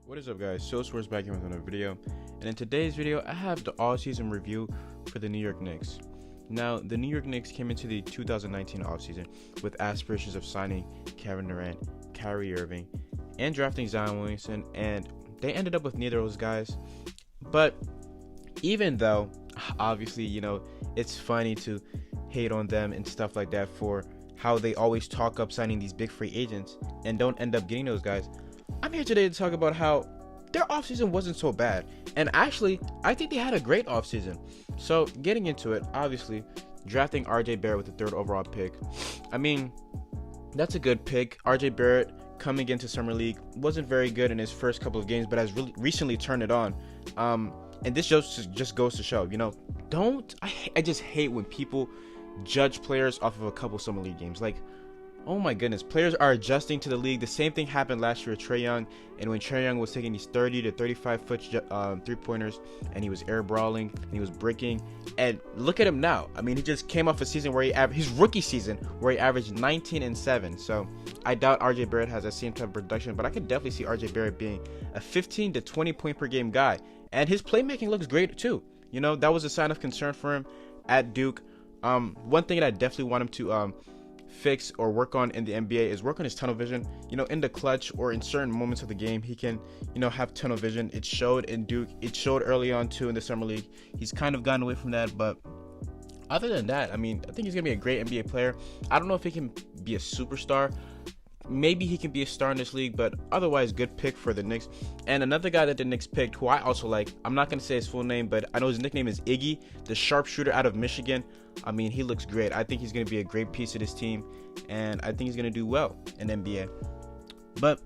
What is up, guys? Source back here with another video, and in today's video I have the all-season review for the New York Knicks. Now, the New York Knicks came into the 2019 offseason with aspirations of signing Kevin Durant, Kyrie Irving, and drafting Zion Williamson, and they ended up with neither of those guys. But even though, obviously, it's funny to hate on them and stuff like that for how they always talk up signing these big free agents and don't end up getting those guys, I'm here today to talk about how their offseason wasn't so bad. And actually, I think they had a great offseason. So, getting into it, obviously, drafting RJ Barrett with the 3rd overall pick. I mean, that's a good pick. RJ Barrett, coming into Summer League, wasn't very good in his first couple of games, but has really recently turned it on. And this just goes to show, I just hate when people judge players off of a couple Summer League games. Like, oh my goodness, players are adjusting to the league. The same thing happened last year with Trae Young, and when Trae Young was taking these 30 to 35 foot three-pointers, and he was air brawling, and he was bricking, and look at him now. I mean, he just came off a season where his rookie season where he averaged 19 and 7. So I doubt RJ Barrett has that same type of production, but I could definitely see RJ Barrett being a 15 to 20 point per game guy, and his playmaking looks great too. That was a sign of concern for him at Duke. One thing that I definitely want him to fix or work on in the NBA is work on his tunnel vision. In the clutch or in certain moments of the game, he can, have tunnel vision. It showed in Duke. It showed early on too in the Summer League. He's kind of gotten away from that, but other than that, I think he's gonna be a great NBA player. I don't know if he can be a superstar. Maybe he can be a star in this league, but otherwise, good pick for the Knicks. And another guy that the Knicks picked, who I also like, I'm not going to say his full name, but I know his nickname is Iggy, the sharpshooter out of Michigan. He looks great. I think he's going to be a great piece of this team, and I think he's going to do well in NBA. But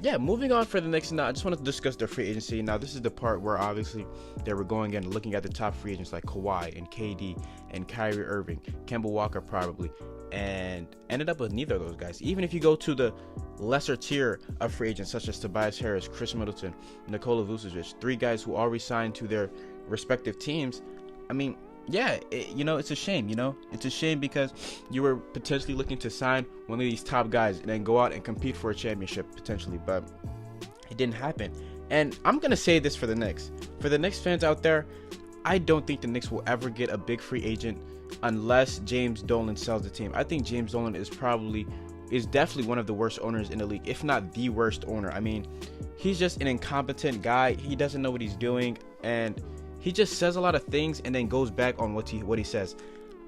yeah, moving on for the Knicks now, I just want to discuss their free agency. Now, this is the part where obviously they were going and looking at the top free agents like Kawhi and KD and Kyrie Irving, Kemba Walker probably, and ended up with neither of those guys. Even if you go to the lesser tier of free agents such as Tobias Harris, Chris Middleton, Nikola Vucevic, 3 guys who already signed to their respective teams. It's a shame. It's a shame because you were potentially looking to sign one of these top guys and then go out and compete for a championship potentially, but it didn't happen. And I'm gonna say this for the Knicks fans out there, I don't think the Knicks will ever get a big free agent unless James Dolan sells the team. I think James Dolan is definitely one of the worst owners in the league, if not the worst owner. He's just an incompetent guy. He doesn't know what he's doing, and he just says a lot of things and then goes back on what he says.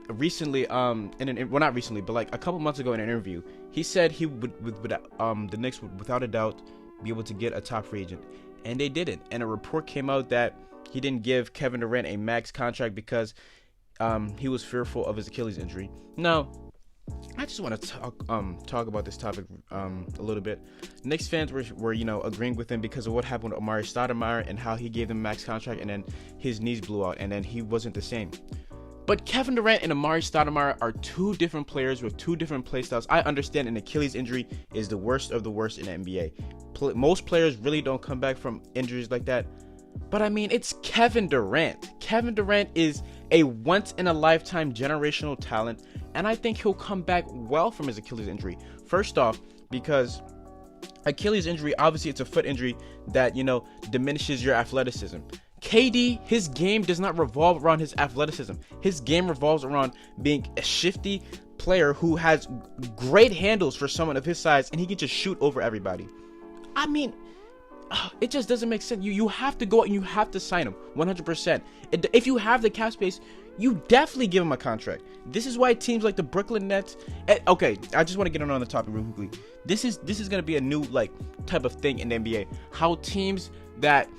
Recently, not recently, but like a couple months ago in an interview, he said he the Knicks would without a doubt be able to get a top free agent, and they didn't. And a report came out that he didn't give Kevin Durant a max contract because he was fearful of his Achilles injury. Now, I just want to talk about this topic a little bit. Knicks fans were agreeing with him because of what happened with Amari Stoudemire and how he gave them max contract and then his knees blew out and then he wasn't the same. But Kevin Durant and Amari Stoudemire are 2 different players with 2 different play styles. I understand an Achilles injury is the worst of the worst in the NBA. Most players really don't come back from injuries like that. But it's Kevin Durant. Kevin Durant is a once-in-a-lifetime generational talent, and I think he'll come back well from his Achilles injury. First off, because Achilles injury, obviously it's a foot injury that, diminishes your athleticism. KD, his game does not revolve around his athleticism. His game revolves around being a shifty player who has great handles for someone of his size, and he can just shoot over everybody. It just doesn't make sense. You have to go out and you have to sign him 100%. If you have the cap space, you definitely give him a contract. This is why teams like the Brooklyn Nets. Okay, I just want to get on the topic real quickly. This is going to be a new type of thing in the NBA. How teams that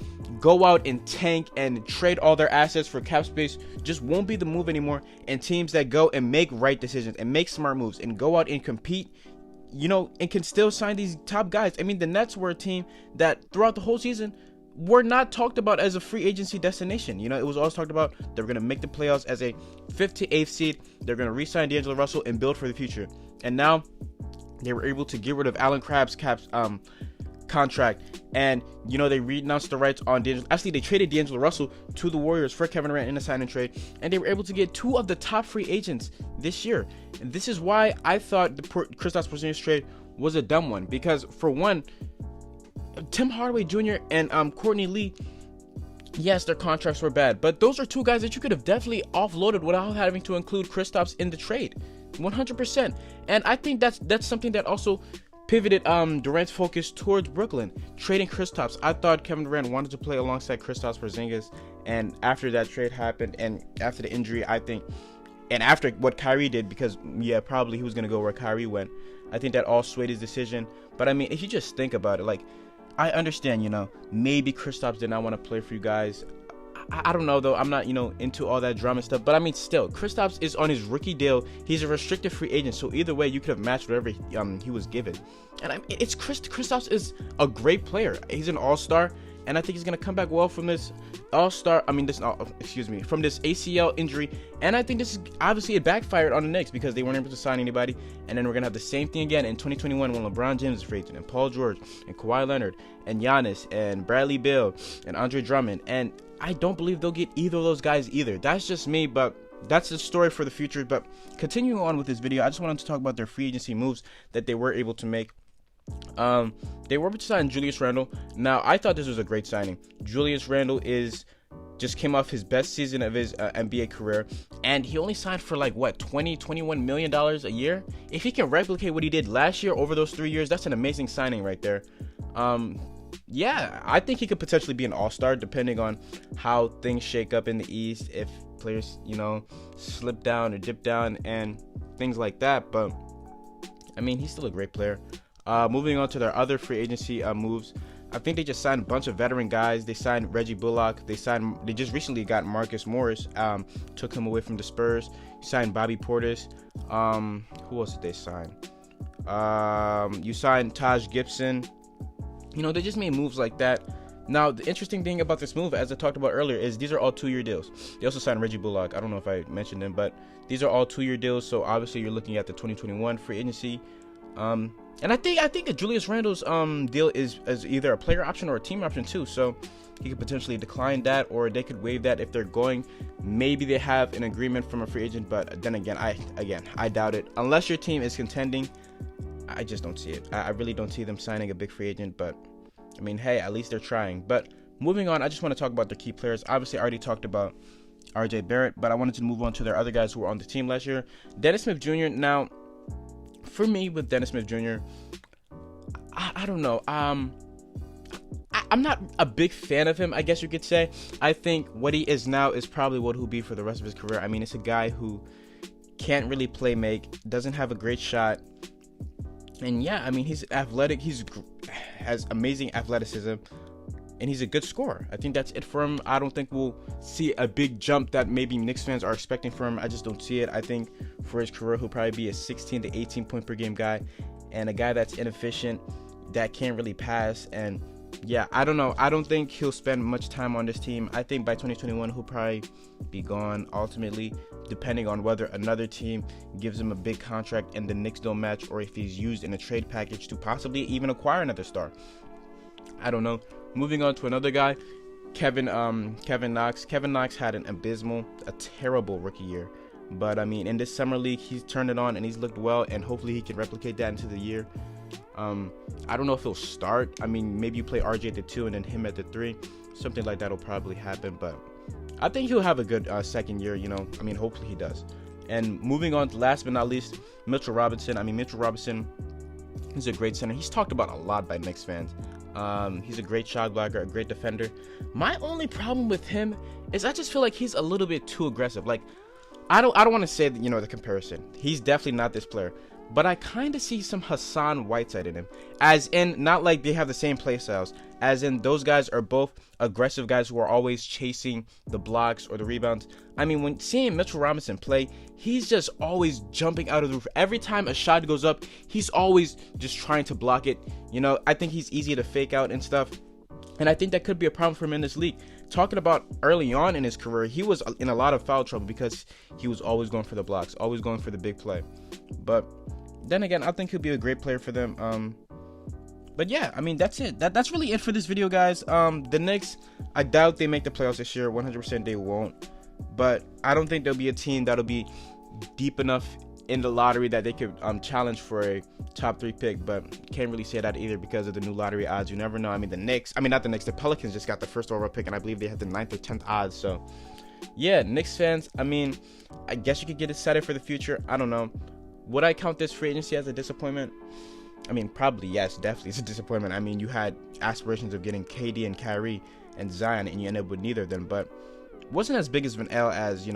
go out and tank and trade all their assets for cap space just won't be the move anymore, and teams that go and make right decisions and make smart moves and go out and compete, and can still sign these top guys. The Nets were a team that throughout the whole season were not talked about as a free agency destination. It was always talked about they were going to make the playoffs as a 5th to 8th seed. They're going to re-sign D'Angelo Russell and build for the future. And now they were able to get rid of Allen Crabbe's contract, and they renounced the rights on D'Angelo. Actually, they traded D'Angelo Russell to the Warriors for Kevin Durant in a sign and trade, and they were able to get 2 of the top free agents this year. And this is why I thought the Kristaps Porzingis trade was a dumb one, because for one, Tim Hardaway Jr. and Courtney Lee, yes, their contracts were bad, but those are two guys that you could have definitely offloaded without having to include Kristaps in the trade, 100%. And I think that's something that also pivoted Durant's focus towards Brooklyn, trading Kristaps. I thought Kevin Durant wanted to play alongside Kristaps Porzingis, and after that trade happened, and after the injury, I think, and after what Kyrie did, because yeah, probably he was gonna go where Kyrie went, I think that all swayed his decision. But I mean, if you just think about it, like, I understand, you know, maybe Kristaps did not want to play for you guys. I don't know, though. I'm not, you know, into all that drama stuff. But I mean, still, Kristaps is on his rookie deal. He's a restricted free agent. So either way, you could have matched whatever he was given. And I mean, Kristaps is a great player. He's an all-star. And I think he's going to come back well from this from this ACL injury. And I think this is, obviously, it backfired on the Knicks because they weren't able to sign anybody. And then we're going to have the same thing again in 2021 when LeBron James is free agent, and Paul George, and Kawhi Leonard, and Giannis, and Bradley Beal, and Andre Drummond. And I don't believe they'll get either of those guys either. That's just me, but that's the story for the future. But continuing on with this video, I just wanted to talk about their free agency moves that they were able to make. They were able to sign Julius Randle. Now, I thought this was a great signing. Julius Randle just came off his best season of his NBA career, and he only signed for like what, $21 million a year. If he can replicate what he did last year over those 3 years, that's an amazing signing right there. Yeah, I think he could potentially be an all-star depending on how things shake up in the East, if players, you know, slip down or dip down and things like that. But I mean, he's still a great player. Moving on to their other free agency moves, I think they just signed a bunch of veteran guys. They signed Reggie Bullock. They just recently got Marcus Morris. Took him away from the Spurs. Signed Bobby Portis. Who else did they sign? You signed Taj Gibson. You know, they just made moves like that. Now, the interesting thing about this move, as I talked about earlier, is these are all 2-year deals. They also signed Reggie Bullock. I don't know if I mentioned him, but these are all 2-year deals. So obviously, you're looking at the 2021 free agency. And I think that Julius Randle's deal is either a player option or a team option too. So he could potentially decline that, or they could waive that if they're going. Maybe they have an agreement from a free agent, but then again, I doubt it. Unless your team is contending, I just don't see it. I really don't see them signing a big free agent. But I mean, hey, at least they're trying. But moving on, I just want to talk about their key players. Obviously, I already talked about RJ Barrett, but I wanted to move on to their other guys who were on the team last year. Dennis Smith Jr. Now, for me, with Dennis Smith Jr., I don't know. I'm not a big fan of him, I guess you could say. I think what he is now is probably what he'll be for the rest of his career. I mean, it's a guy who can't really play make, doesn't have a great shot. And yeah, I mean, he's athletic. Has amazing athleticism, and he's a good scorer. I think that's it for him. I don't think we'll see a big jump that maybe Knicks fans are expecting from him. I just don't see it. I think for his career, he'll probably be a 16 to 18 point per game guy, and a guy that's inefficient, that can't really pass. And yeah, I don't know. I don't think he'll spend much time on this team. I think by 2021, he'll probably be gone ultimately, depending on whether another team gives him a big contract and the Knicks don't match, or if he's used in a trade package to possibly even acquire another star. I don't know. Moving on to another guy, Kevin Knox. Kevin Knox had a terrible rookie year. But I mean, in this summer league, he's turned it on and he's looked well, and hopefully he can replicate that into the year. I don't know if he'll start. I mean, maybe you play RJ at the 2 and then him at the 3. Something like that will probably happen, but I think he'll have a good second year, you know. I mean, hopefully he does. And moving on to last but not least, Mitchell Robinson. I mean, Mitchell Robinson, he's a great center. He's talked about a lot by Knicks fans. He's a great shot blocker, a great defender. My only problem with him is I just feel like he's a little bit too aggressive. Like, I don't want to say that, you know, the comparison. He's definitely not this player. But I kind of see some Hassan Whiteside in him. As in, not like they have the same play styles. As in, those guys are both aggressive guys who are always chasing the blocks or the rebounds. I mean, when seeing Mitchell Robinson play, he's just always jumping out of the roof. Every time a shot goes up, he's always just trying to block it. You know, I think he's easy to fake out and stuff. And I think that could be a problem for him in this league. Talking about early on in his career, he was in a lot of foul trouble because he was always going for the blocks, always going for the big play. But then again, I think he'll be a great player for them. But yeah, I mean, that's it. That's really it for this video, guys. The Knicks, I doubt they make the playoffs this year. 100% they won't. But I don't think there'll be a team that'll be deep enough in the lottery that they could challenge for a top 3 pick, but can't really say that either because of the new lottery odds. You never know. I mean, the Pelicans just got the first overall pick, and I believe they had the 9th or 10th odds. So yeah, Knicks fans, I mean, I guess you could get excited for the future. I don't know. Would I count this free agency as a disappointment? I mean, probably yes, definitely it's a disappointment. I mean, you had aspirations of getting KD and Kyrie and Zion, and you ended up with neither of them, but wasn't as big as an L as,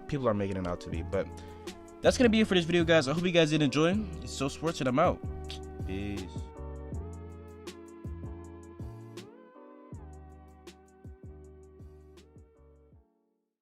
people are making it out to be. But that's going to be it for this video, guys. I hope you guys did enjoy. It's So Sports, and I'm out. Peace.